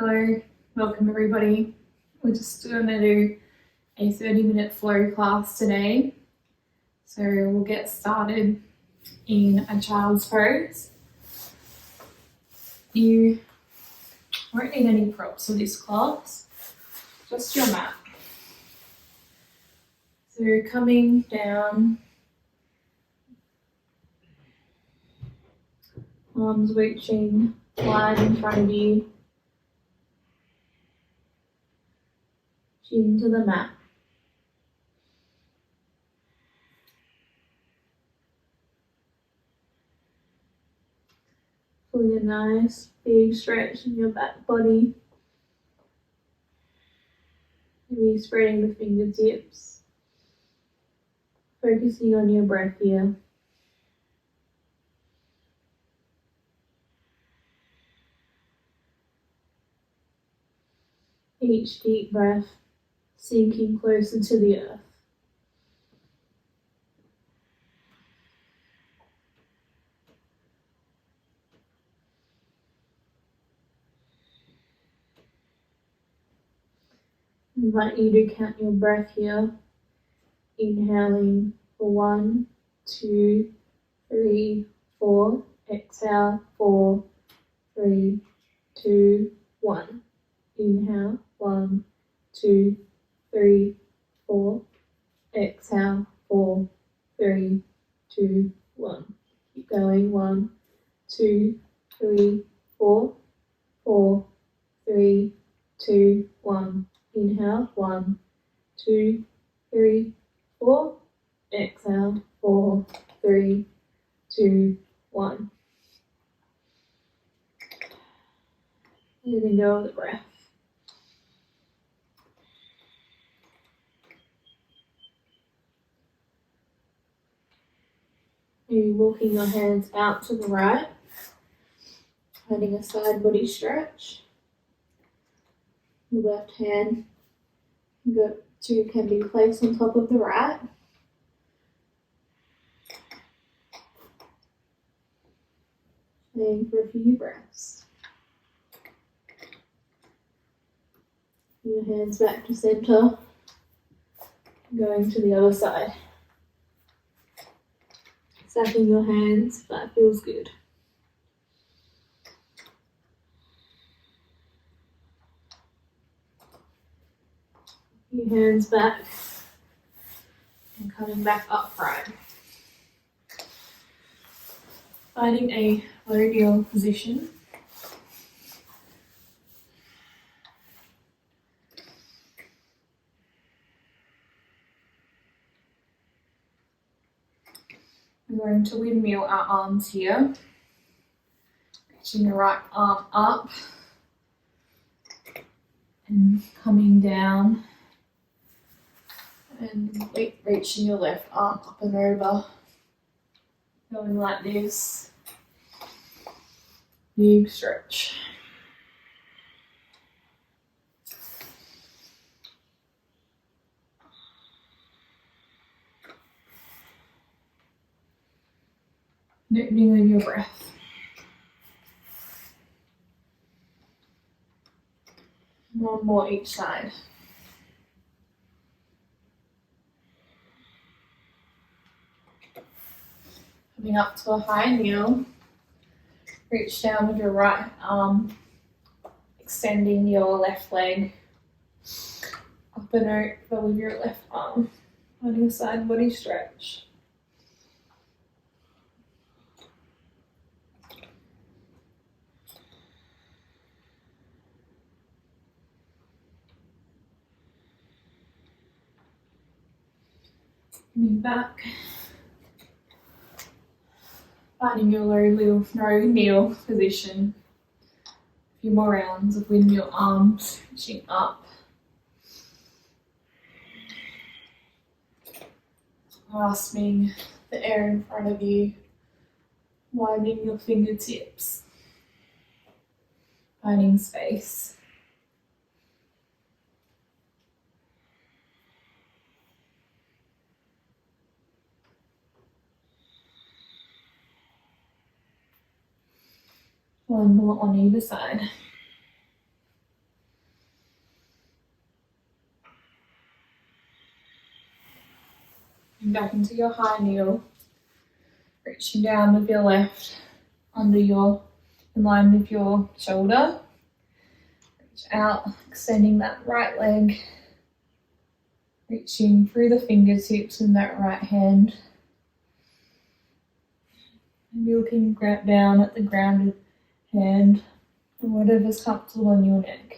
Hello, welcome everybody. We're just going to do a 30-minute flow class today. So we'll get started in a child's pose. You won't need any props for this class, just your mat. So coming down, arms reaching wide in front of you, chin to the mat. Feel a nice big stretch in your back body. Maybe spreading the fingertips. Focusing on your breath here. Each deep breath sinking closer to the earth. I invite you to count your breath here. Inhaling for 1, 2, 3, 4. Exhale 4, 3, 2, 1. Inhale 1, 2, 3, 4. Exhale 4, 3, 2, 1. Keep going. 1, 2, 3, 4. 4, 3, 2, 1. Inhale 1, 2, 3, 4. Exhale 4, 3, 2, 1. Letting go of the breath. Maybe walking your hands out to the right, finding a side body stretch. Your left hand can be placed on top of the right. Staying for a few breaths. Your hands back to center. Going to the other side. Stacking your hands, that feels good. Your hands back and coming back upright. Finding a low kneel position. We're going to windmill our arms here. Reaching the right arm up and coming down. And reaching your left arm up and over. Going like this. Big stretch. Opening with your breath. One more each side. Coming up to a high kneel. Reach down with your right arm, extending your left leg up and over with your left arm. Finding a side body stretch. Coming back. Finding your low kneel position. A few more rounds of windmill arms, reaching up. Grasping the air in front of you. Widening your fingertips. Finding space. One more on either side. Coming back into your high kneel. Reaching down with your left under your, in line with your shoulder. Reach out, extending that right leg. Reaching through the fingertips in that right hand. Maybe looking down at the grounded hand, or whatever's comfortable on your neck.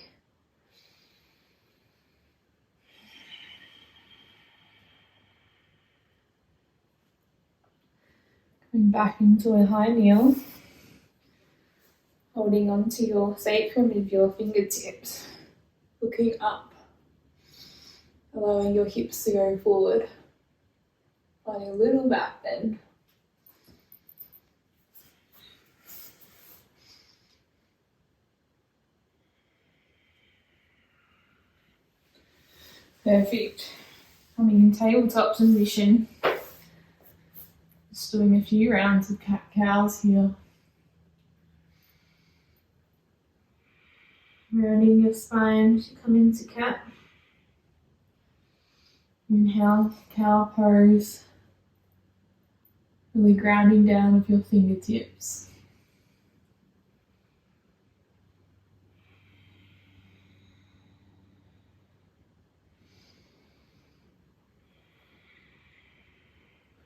Coming back into a high kneel, holding onto your sacrum with your fingertips, looking up, allowing your hips to go forward, finding a little back bend. Perfect. Coming in tabletop position. Just doing a few rounds of cat-cows here. Rounding your spine to come into cat. Inhale, cow pose. Really grounding down with your fingertips.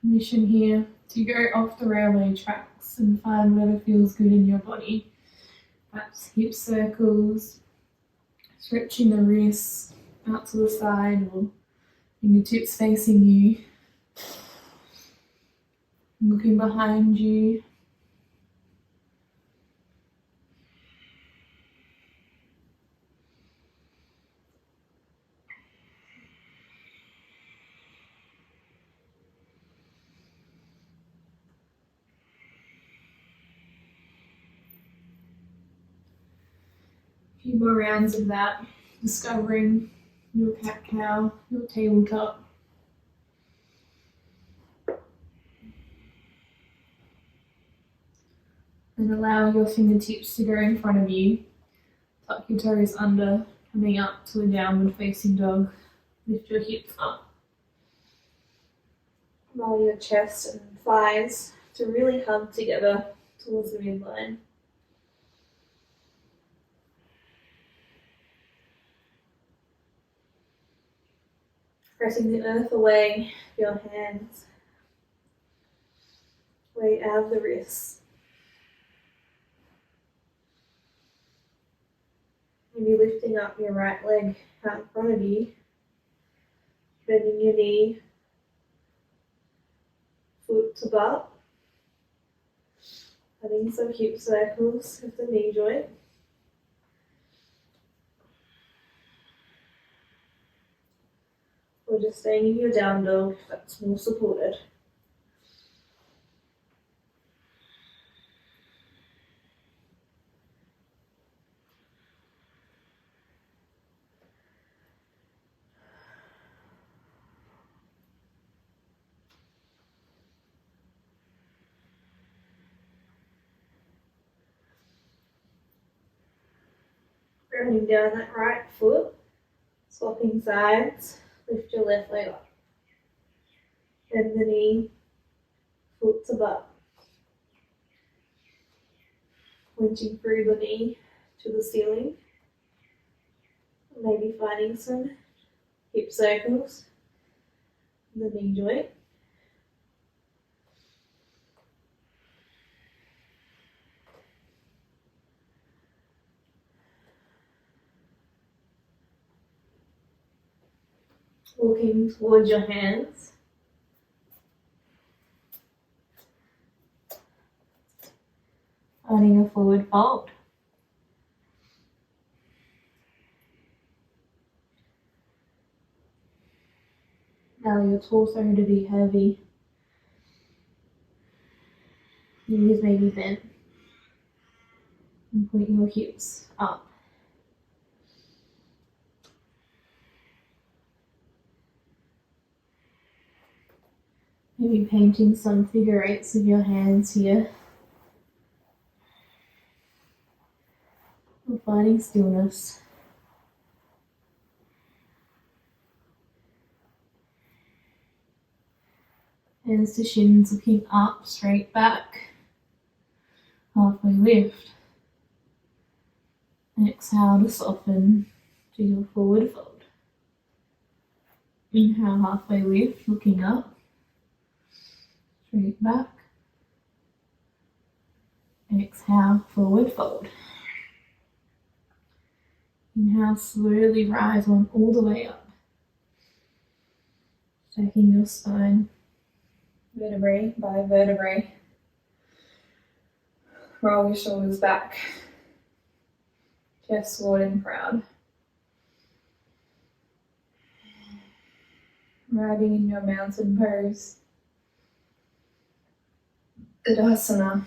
Permission here to go off the railway tracks and find whatever feels good in your body. Perhaps hip circles, stretching the wrists out to the side or fingertips facing you. Looking behind you. A few more rounds of that, discovering your cat-cow, your tabletop. And allow your fingertips to go in front of you. Tuck your toes under, coming up to a downward facing dog. Lift your hips up. Allow your chest and thighs to really hug together towards the midline. Pressing the earth away with your hands. Weight out of the wrists. Maybe lifting up your right leg out in front of you. Bending your knee. Foot to butt. Adding some hip circles with the knee joint. Or just staying in your down dog if that's more supported. Grounding down that right foot, swapping sides, lift your left leg up. Bend the knee, foot to butt. Pointing through the knee to the ceiling. Maybe finding some hip circles in the knee joint. Walking towards your hands. Finding a forward fold. Allow your torso to be heavy. Knees may be bent. And point your hips up. Maybe painting some figure eights with your hands here. Or finding stillness. Toes to shins, looking up, straight back. Halfway lift. Exhale to soften to your forward fold. Inhale, halfway lift, looking up, straight back. Exhale, forward fold. Inhale, slowly rise on all the way up. Stacking your spine, vertebrae by vertebrae. Roll your shoulders back. Chest forward and proud. Riding in your mountain pose. Tadasana.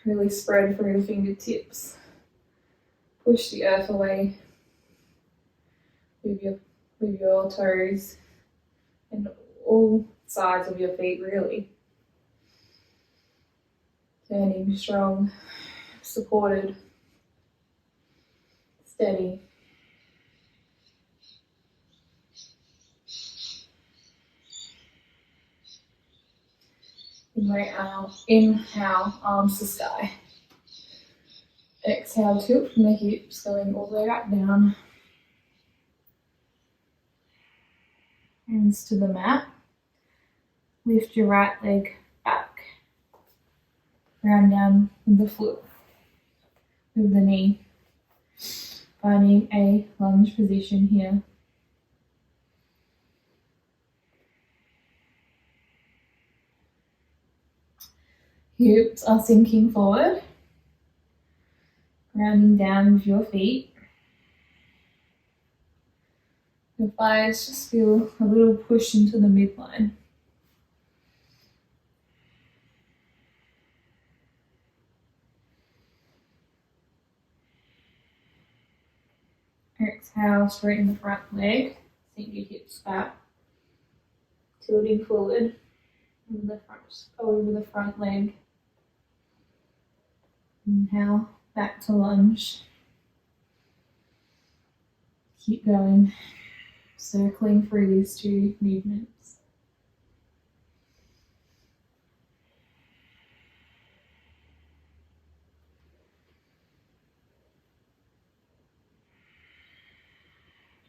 Really spread through your fingertips. Push the earth away with your toes and all sides of your feet, really. Standing strong, supported, steady. Inhale, arms to sky. Exhale, tilt from the hips, going all the way back down. Hands to the mat. Lift your right leg back. Ground down with the foot, with the knee. Finding a lunge position here. Hips are sinking forward. Grounding down with your feet. Your thighs just feel a little push into the midline. Exhale, straighten the front leg. Sink your hips back. Tilting forward over the front leg. Inhale, back to lunge. Keep going, circling through these two movements.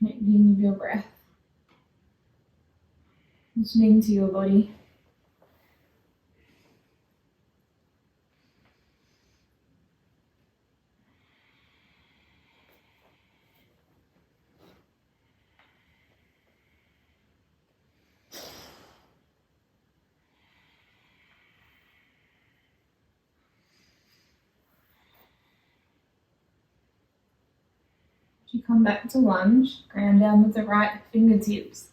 Connecting with your breath. Listening to your body. As you come back to lunge, ground down with the right fingertips.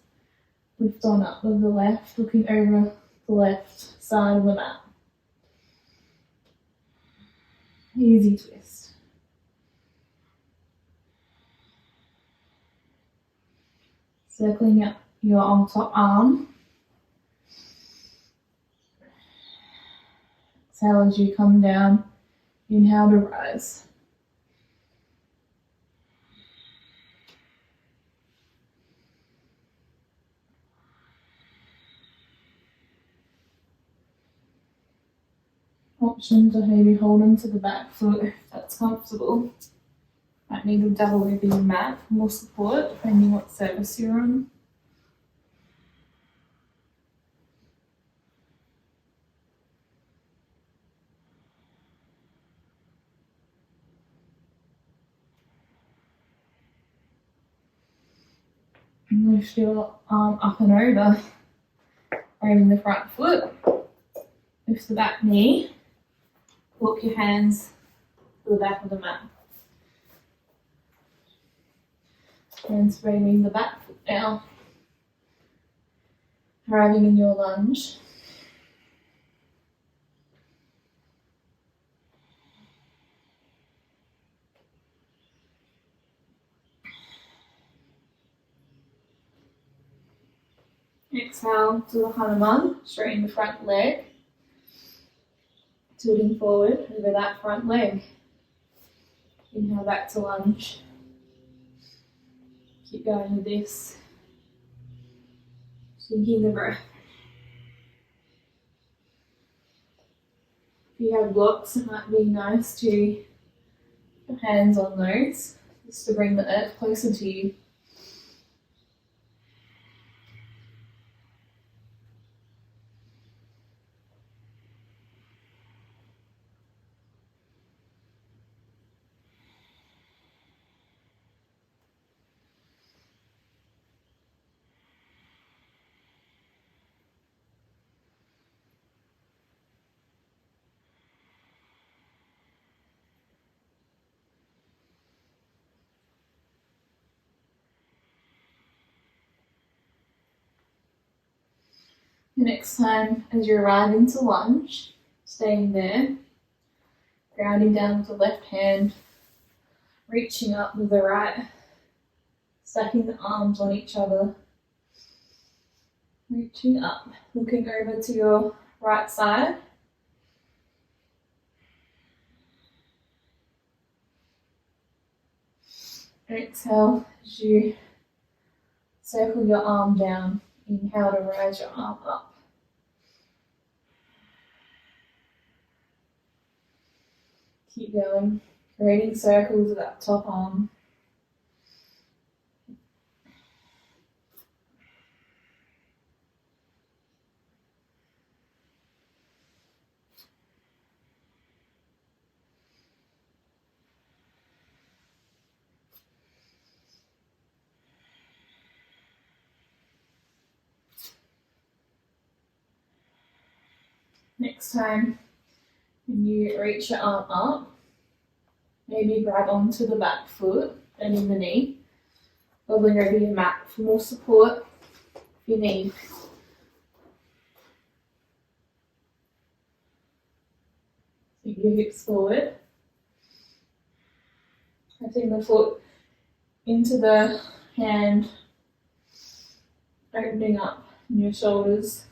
Lift on up with the left, looking over the left side of the mat. Easy twist. Circling up your on top arm. Exhale as you come down. Inhale to rise. Option to maybe hold onto the back foot if that's comfortable. Might need to double over your mat for more support depending what surface you're on. And lift your arm up and over, framing the front foot. Lift the back knee. Walk your hands to the back of the mat. Hands framing the back foot now. Arriving in your lunge. Exhale to the Hanuman, straighten the front leg. Tilting forward over that front leg. Inhale back to lunge. Keep going with this. Taking the breath. If you have blocks, it might be nice to put hands on those, just to bring the earth closer to you. Next time, as you arrive into lunge, staying there, grounding down with the left hand, reaching up with the right, stacking the arms on each other, reaching up, looking over to your right side. Exhale as you circle your arm down. Inhale to raise your arm up. Keep going, creating circles with that top arm. Next time, when you reach your arm up, maybe grab onto the back foot, bending the knee, bubbling over your mat for more support if you need. Take your hips forward, pressing the foot into the hand, opening up in your shoulders.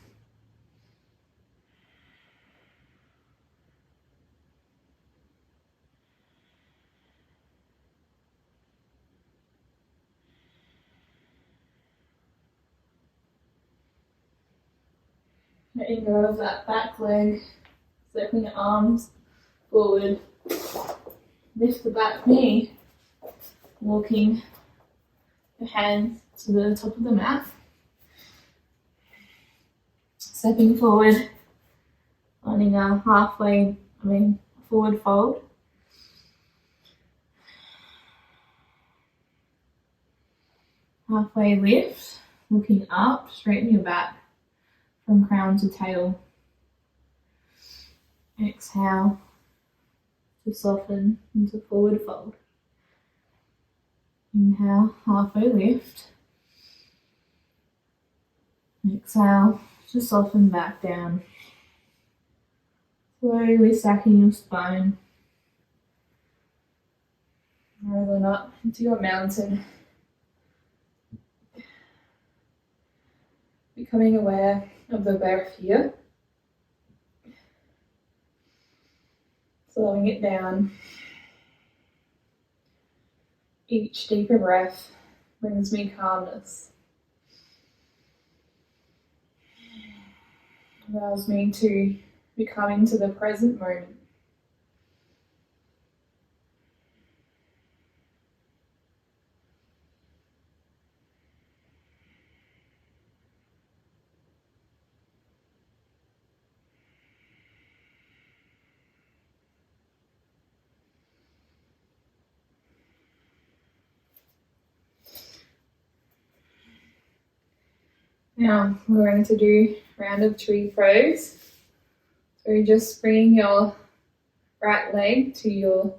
Letting go of that back leg, circling your arms forward. Lift the back knee, walking the hands to the top of the mat. Stepping forward, finding a forward fold. Halfway lift, looking up, straighten your back from crown to tail. Exhale to soften into forward fold. Inhale, halfway lift. Exhale to soften back down. Slowly stacking your spine. Rolling up into your mountain. Becoming aware of the breath here. Slowing it down. Each deeper breath brings me calmness. Allows me to become into the present moment. Now we're going to do a round of tree throws. So you're just bringing your right leg to your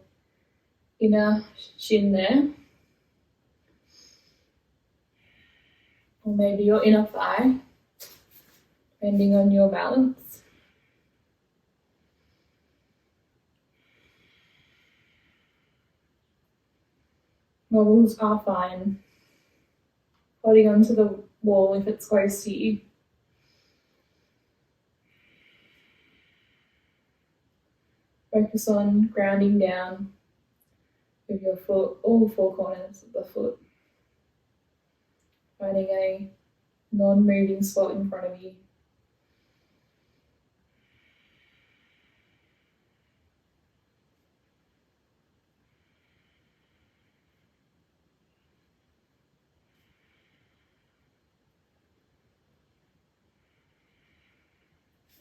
inner shin there. Or maybe your inner thigh, depending on your balance. Wobbles are fine. Holding onto the wall if it's close to you. Focus on grounding down with your foot, all four corners of the foot. Finding a non-moving spot in front of you.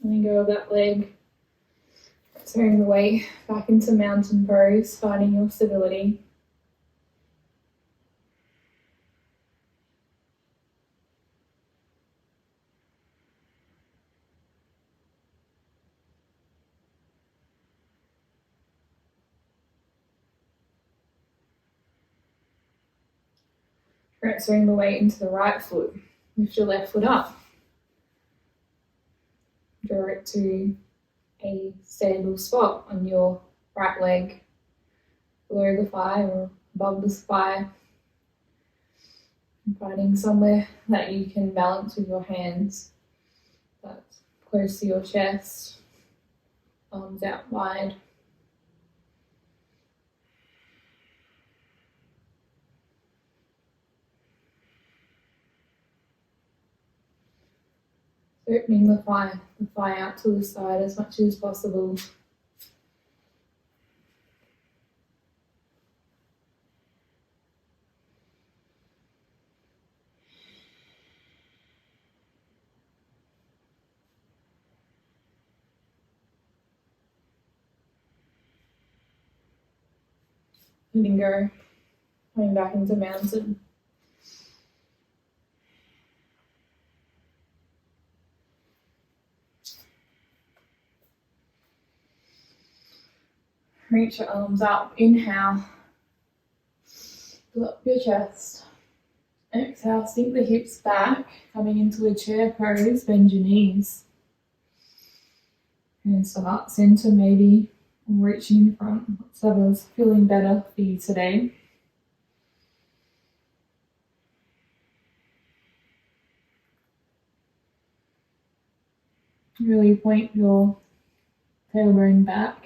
And then go that leg, turning the weight back into mountain pose, finding your stability. Transferring the weight into the right foot. Lift your left foot up. Draw it to a stable spot on your right leg, below the thigh or above the thigh. And finding somewhere that you can balance with your hands, that's close to your chest, arms out wide. Opening the thigh out to the side as much as possible. Letting go, coming back into mountain. Reach your arms up, inhale, pull up your chest. Exhale, sink the hips back, coming into a chair pose, bend your knees. And start center maybe, or reaching in front, whatever's feeling better for you today. Really point your tailbone back,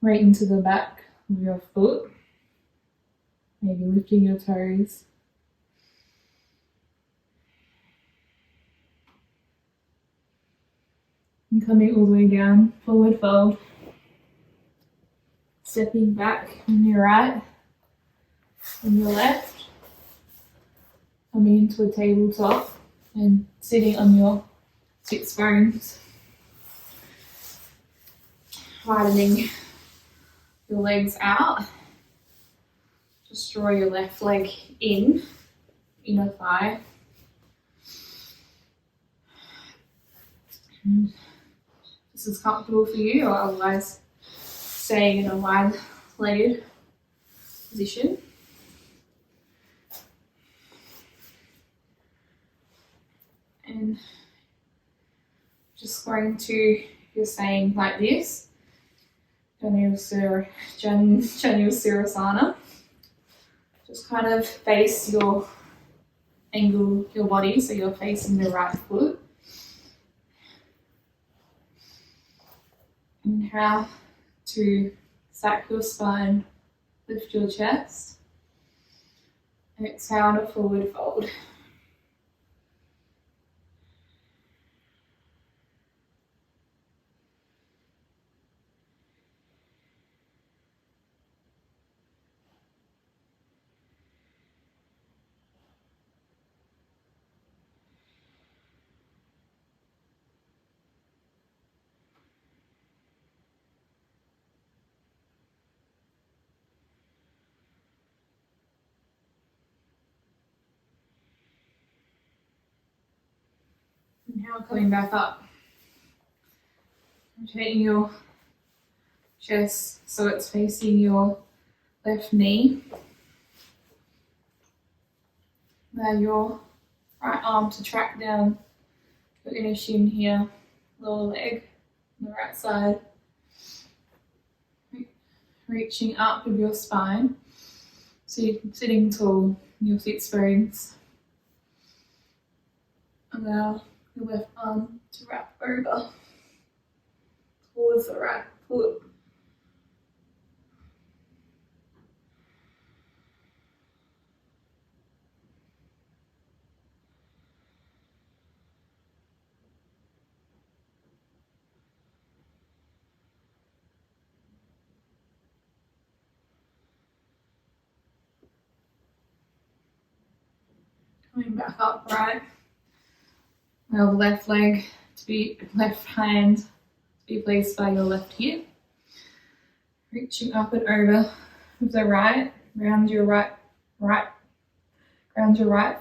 right into the back of your foot, maybe lifting your toes. And coming all the way down, forward fold. Stepping back on your right and your left. Coming into a tabletop and sitting on your sits bones. Widening your legs out. Just draw your left leg in, inner thigh. And this is comfortable for you, or otherwise staying in a wide-legged position. And just going to, if you're staying like this, Janushirasana. Just kind of face your angle your body so you're facing the right foot. Inhale to stack your spine, lift your chest. Exhale to forward fold. Now coming back up, rotating your chest so it's facing your left knee. Allow your right arm to track down your inner shin here, lower leg on the right side. Reaching up with your spine, so you're sitting tall in your sits bones. Allow your left arm to wrap over towards the right foot. Coming back upright. Now the left leg to be, left hand to be placed by your left hip. Reaching up and over with the right, round your right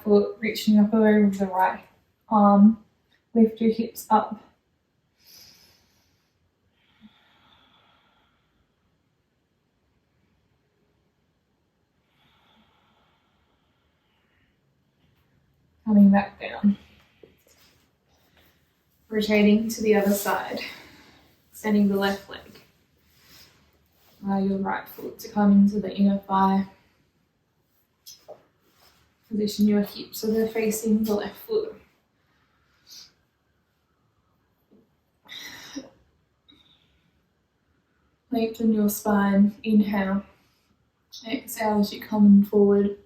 foot, reaching up and over with the right arm. Lift your hips up. Coming back down. Rotating to the other side. Extending the left leg. Allow your right foot to come into the inner thigh. Position your hips so they're facing the left foot. Lengthen your spine. Inhale. Exhale as you come forward.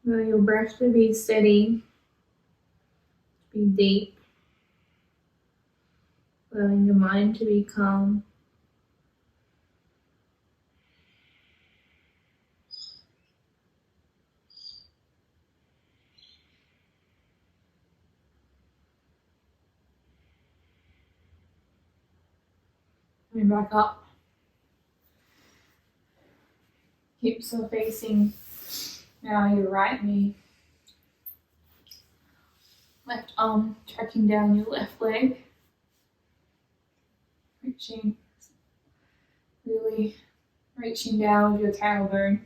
Allow your breath to be steady, be deep, allowing your mind to be calm. Coming back up. Hips are facing now your right knee. Left arm tracking down your left leg. Really reaching down with your tailbone.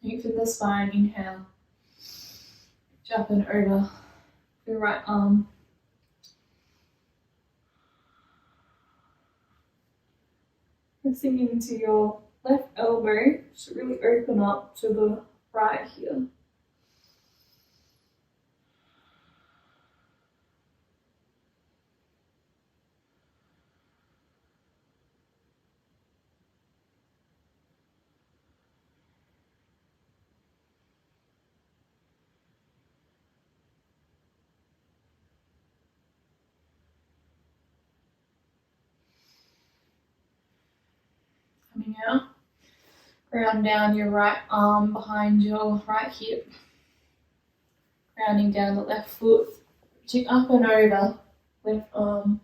Lengthen the spine, inhale. Reach up and over your right arm. Pressing into your left elbow to really open up to the right here. Coming out. Ground down your right arm behind your right hip. Grounding down the left foot. Reaching up and over. Left arm.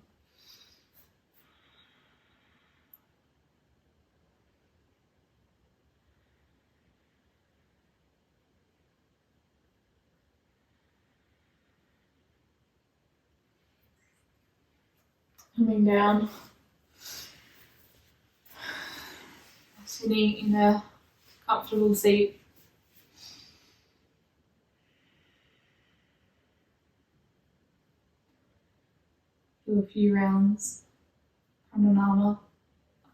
Coming down. Sitting in a comfortable seat. Do a few rounds pranayama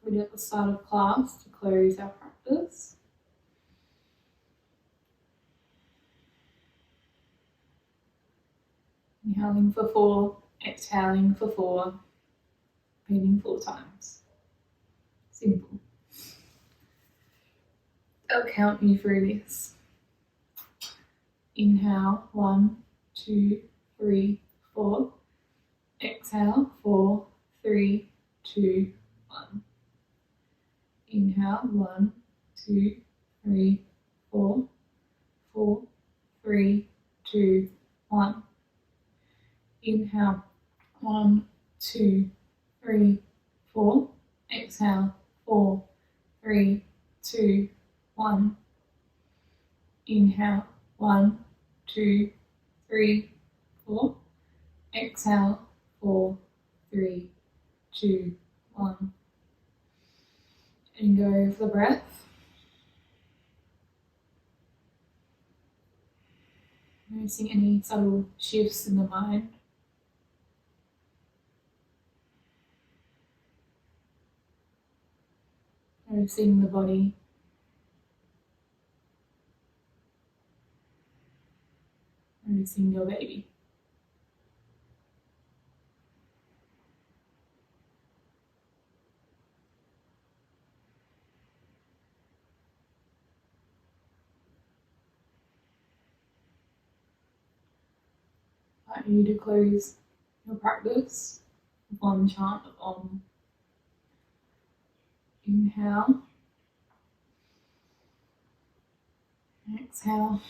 we did at the start of class to close our practice. Inhaling for 4, exhaling for 4, repeating 4 times. Simple. I'll count you through this. Inhale, 1, 2, 3, 4. Exhale, 4, 3, 2, 1. Inhale, 1, 2, 3, 4. 4, 3, 2, 1. Inhale, 1, 2, 3, 4. Exhale, 4, 3, 2, 1. Inhale, 1, 2, 3, 4. Exhale, 4, 3, 2, 1. And go for the breath. Noticing any subtle shifts in the mind. Noticing the body. Noticing your baby. invite you to close your practice with one chant of Om. Inhale. Exhale.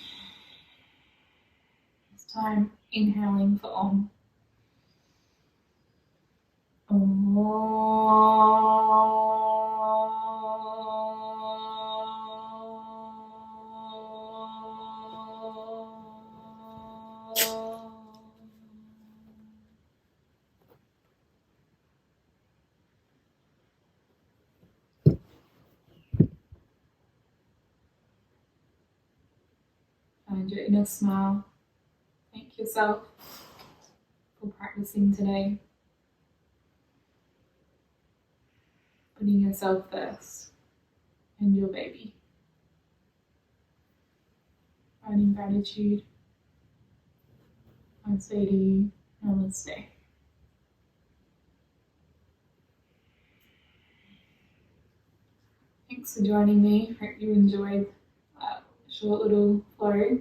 This time inhaling for Om. Find your inner smile. Thank yourself for practicing today. Putting yourself first and your baby. Finding gratitude. I say to you, namaste. Thanks for joining me. Hope you enjoyed that short little flow.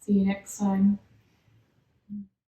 See you next time.